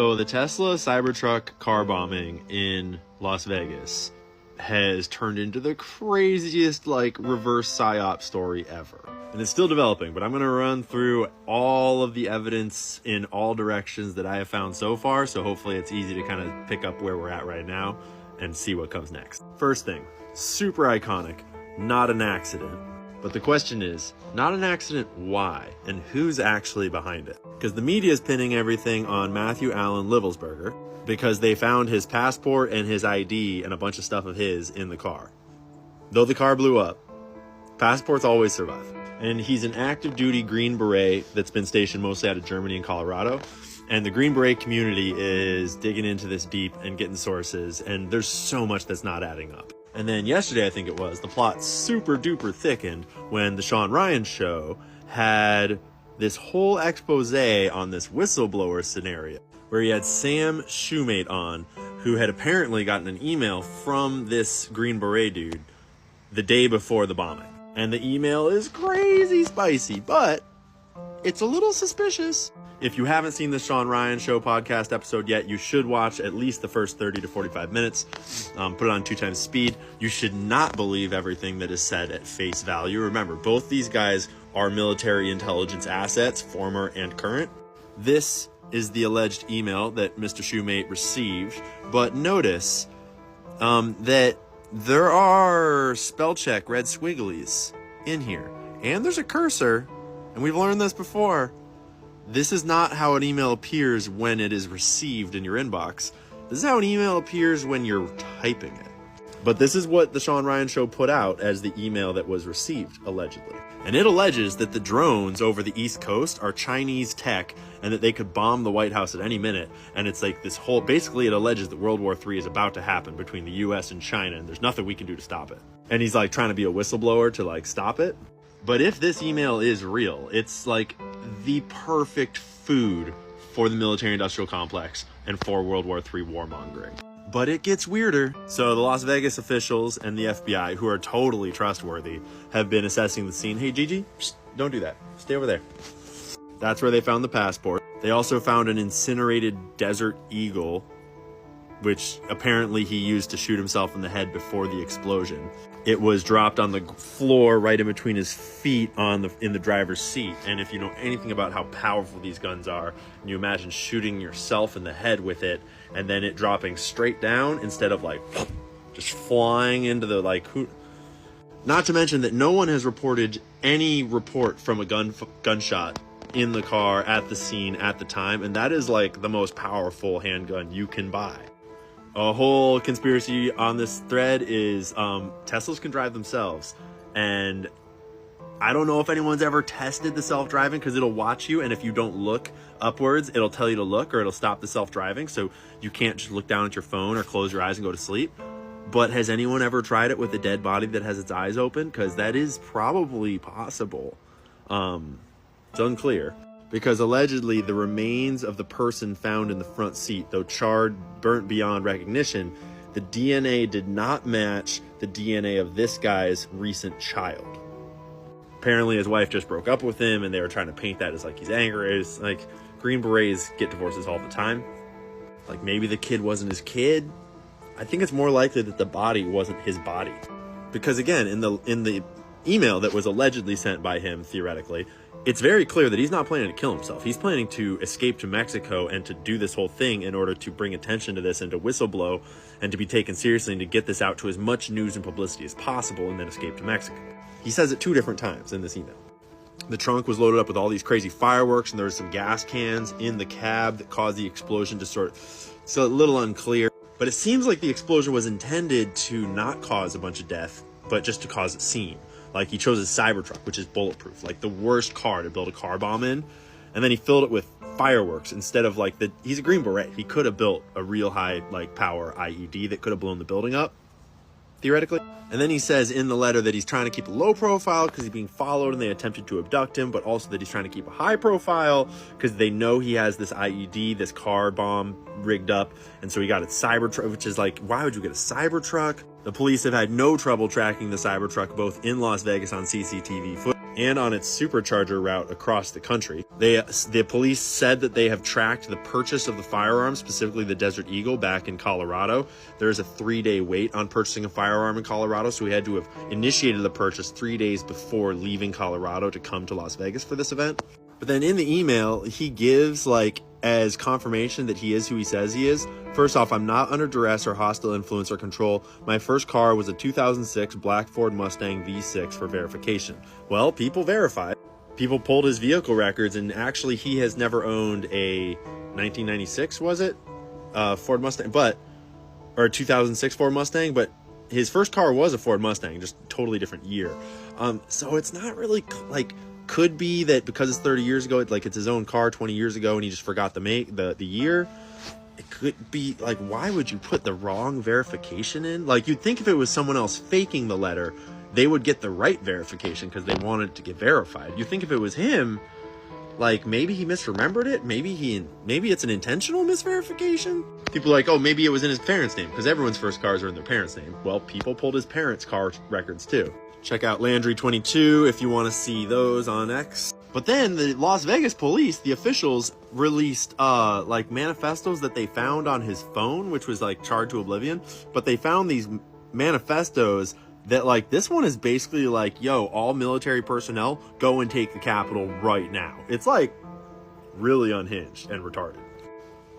So the Tesla Cybertruck car bombing in Las Vegas has turned into the craziest reverse psyop story ever. And it's still developing, but I'm going to run through all of the evidence in all directions that I have found so far. So hopefully it's easy to kind of pick up where we're at right now and see what comes next. First thing, super iconic, not an accident. But the question is, not an accident, why? And who's actually behind it? Because the media is pinning everything on Matthew Allen Livelsberger because they found his passport and his ID and a bunch of stuff of his in the car. Though the car blew up, passports always survive. And he's an active duty Green Beret that's been stationed mostly out of Germany and Colorado. And the Green Beret community is digging into this deep and getting sources. And there's so much that's not adding up. And then yesterday, I think it was, the plot super duper thickened when the Sean Ryan show had this whole expose on this whistleblower scenario where he had Sam Shoemate on, who had apparently gotten an email from this Green Beret dude the day before the bombing. And the email is crazy spicy, but it's a little suspicious. If you haven't seen the Sean Ryan Show podcast episode yet, you should watch at least the first 30 to 45 minutes. Put it on 2x speed. You should not believe everything that is said at face value. Remember, both these guys are military intelligence assets, former and current. This is the alleged email that Mr. Shoemate received. But notice that there are spell check red squigglies in here. And there's a cursor. And we've learned this before. This is not how an email appears when it is received in your inbox. This is how an email appears when you're typing it. But this is what the Sean Ryan Show put out as the email that was received, allegedly. And it alleges that the drones over the East Coast are Chinese tech and that they could bomb the White House at any minute. And it's like this whole, basically it alleges that World War III is about to happen between the US and China and there's nothing we can do to stop it. And he's like trying to be a whistleblower to stop it. But if this email is real, it's like the perfect food for the military-industrial complex and for World War III warmongering. But it gets weirder. So the Las Vegas officials and the FBI, who are totally trustworthy, have been assessing the scene. Hey, Gigi, don't do that. Stay over there. That's where they found the passport. They also found an incinerated Desert Eagle, which apparently he used to shoot himself in the head before the explosion. It was dropped on the floor right in between his feet in the driver's seat. And if you know anything about how powerful these guns are, and you imagine shooting yourself in the head with it and then it dropping straight down instead of just flying into the not to mention that no one has reported any report from a gunshot in the car at the scene at the time. And that is the most powerful handgun you can buy. A whole conspiracy on this thread is Teslas can drive themselves. And I don't know if anyone's ever tested the self-driving because it'll watch you. And if you don't look upwards, it'll tell you to look or it'll stop the self-driving. So you can't just look down at your phone or close your eyes and go to sleep. But has anyone ever tried it with a dead body that has its eyes open? Because that is probably possible. It's unclear. Because allegedly the remains of the person found in the front seat, though charred, burnt beyond recognition, the DNA did not match the DNA of this guy's recent child. Apparently his wife just broke up with him and they were trying to paint that as he's angry. It's Green Berets get divorces all the time. Maybe the kid wasn't his kid. I think it's more likely that the body wasn't his body. Because again, in the email that was allegedly sent by him, theoretically, it's very clear that he's not planning to kill himself. He's planning to escape to Mexico and to do this whole thing in order to bring attention to this and to whistleblow and to be taken seriously and to get this out to as much news and publicity as possible and then escape to Mexico. He says it 2 different times in this email. The trunk was loaded up with all these crazy fireworks and there was some gas cans in the cab that caused the explosion to it's a little unclear. But it seems like the explosion was intended to not cause a bunch of death, but just to cause a scene. He chose a Cybertruck, which is bulletproof, the worst car to build a car bomb in. And then he filled it with fireworks instead of he's a Green Beret. He could have built a real high power IED that could have blown the building up, theoretically. And then he says in the letter that he's trying to keep a low profile because he's being followed and they attempted to abduct him, but also that he's trying to keep a high profile because they know he has this IED, this car bomb rigged up. And so he got a Cybertruck, which is why would you get a Cybertruck? The police have had no trouble tracking the Cybertruck both in Las Vegas on CCTV footage and on its supercharger route across the country. The police said that they have tracked the purchase of the firearm, specifically the Desert Eagle, back in Colorado. There's a 3-day wait on purchasing a firearm in Colorado, so we had to have initiated the purchase 3 days before leaving Colorado to come to Las Vegas for this event. But then in the email, he gives, like, as confirmation that he is who he says he is. First off, I'm not under duress or hostile influence or control. My first car was a 2006 black Ford Mustang V6 for verification. Well, people verified. People pulled his vehicle records, and actually he has never owned a 1996, was it? Ford Mustang, or a 2006 Ford Mustang, but his first car was a Ford Mustang, just totally different year. So it's not really, like, could be that because it's 30 years ago, it's his own car 20 years ago and he just forgot the year. It could be, like, why would you put the wrong verification in? Like, you'd think if it was someone else faking the letter, they would get the right verification because they wanted to get verified. You think if it was him, like, maybe he misremembered it? Maybe it's an intentional misverification? People are like, oh, maybe it was in his parents' name, because everyone's first cars are in their parents' name. Well, people pulled his parents' car records too. Check out Landry22 if you want to see those on X. But then the Las Vegas police, the officials, released like manifestos that they found on his phone, which was like charred to oblivion. But they found these manifestos that, like, this one is basically like, yo, all military personnel, go and take the Capitol right now. It's like really unhinged and retarded.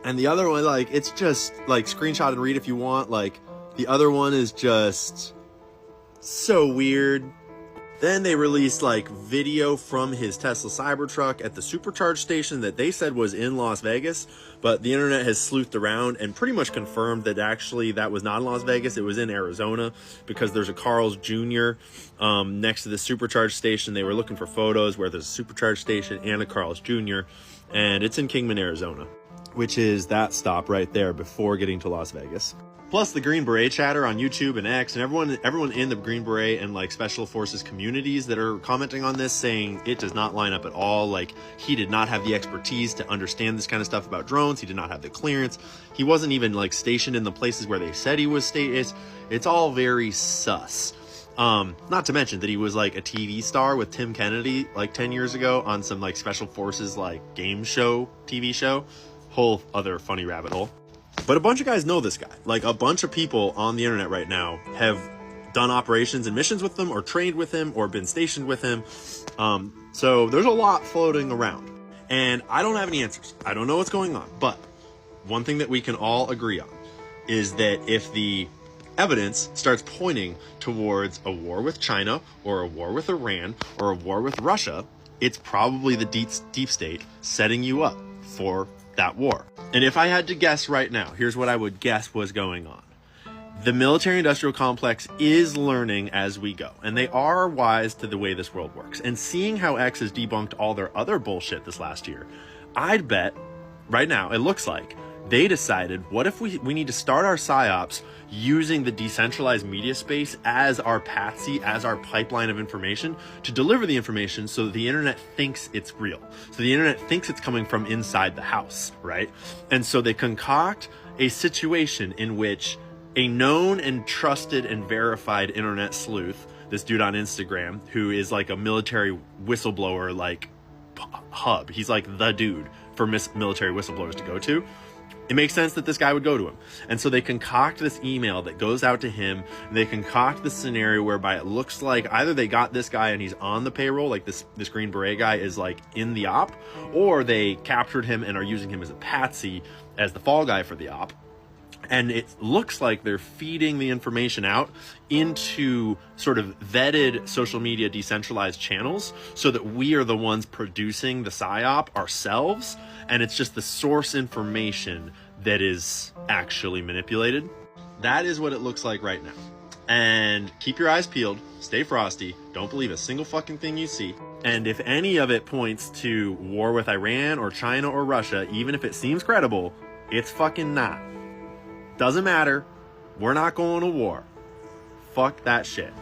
And the other one, like, it's just like screenshot and read if you want. Like, the other one is just so weird. Then they released, like, video from his Tesla Cybertruck at the supercharge station that they said was in Las Vegas, but the internet has sleuthed around and pretty much confirmed that actually that was not in Las Vegas, it was in Arizona, because there's a Carl's Jr. Next to the supercharge station. They were looking for photos where there's a supercharge station and a Carl's Jr., and it's in Kingman, Arizona, which is that stop right there before getting to Las Vegas. Plus the Green Beret chatter on YouTube and X, and everyone in the Green Beret and, like, Special Forces communities that are commenting on this, saying it does not line up at all. Like, he did not have the expertise to understand this kind of stuff about drones. He did not have the clearance. He wasn't even, like, stationed in the places where they said he was stationed. It's all very sus. Not to mention that he was, like, a TV star with Tim Kennedy, like, 10 years ago on some, like, Special Forces, like, game show, TV show. Whole other funny rabbit hole. But a bunch of guys know this guy. Like, a bunch of people on the internet right now have done operations and missions with him, or trained with him, or been stationed with him. So there's a lot floating around. And I don't have any answers. I don't know what's going on. But one thing that we can all agree on is that if the evidence starts pointing towards a war with China, or a war with Iran, or a war with Russia, it's probably the deep state setting you up for that war. And if I had to guess right now, here's what I would guess was going on. The military-industrial complex is learning as we go, and they are wise to the way this world works. And seeing how X has debunked all their other bullshit this last year, I'd bet right now, it looks like, they decided, what if we need to start our psyops using the decentralized media space as our patsy, as our pipeline of information, to deliver the information so that the internet thinks it's real. So the internet thinks it's coming from inside the house, right? And so they concoct a situation in which a known and trusted and verified internet sleuth, this dude on Instagram, who is like a military whistleblower, like, hub. He's like the dude for military whistleblowers to go to. It makes sense that this guy would go to him. And so they concoct this email that goes out to him. And they concoct this scenario whereby it looks like either they got this guy and he's on the payroll, like this Green Beret guy is, like, in the op, or they captured him and are using him as a patsy, as the fall guy for the op. And it looks like they're feeding the information out into sort of vetted social media decentralized channels so that we are the ones producing the PSYOP ourselves. And it's just the source information that is actually manipulated. That is what it looks like right now. And keep your eyes peeled, stay frosty, don't believe a single fucking thing you see. And if any of it points to war with Iran or China or Russia, even if it seems credible, it's fucking not. Doesn't matter. We're not going to war. Fuck that shit.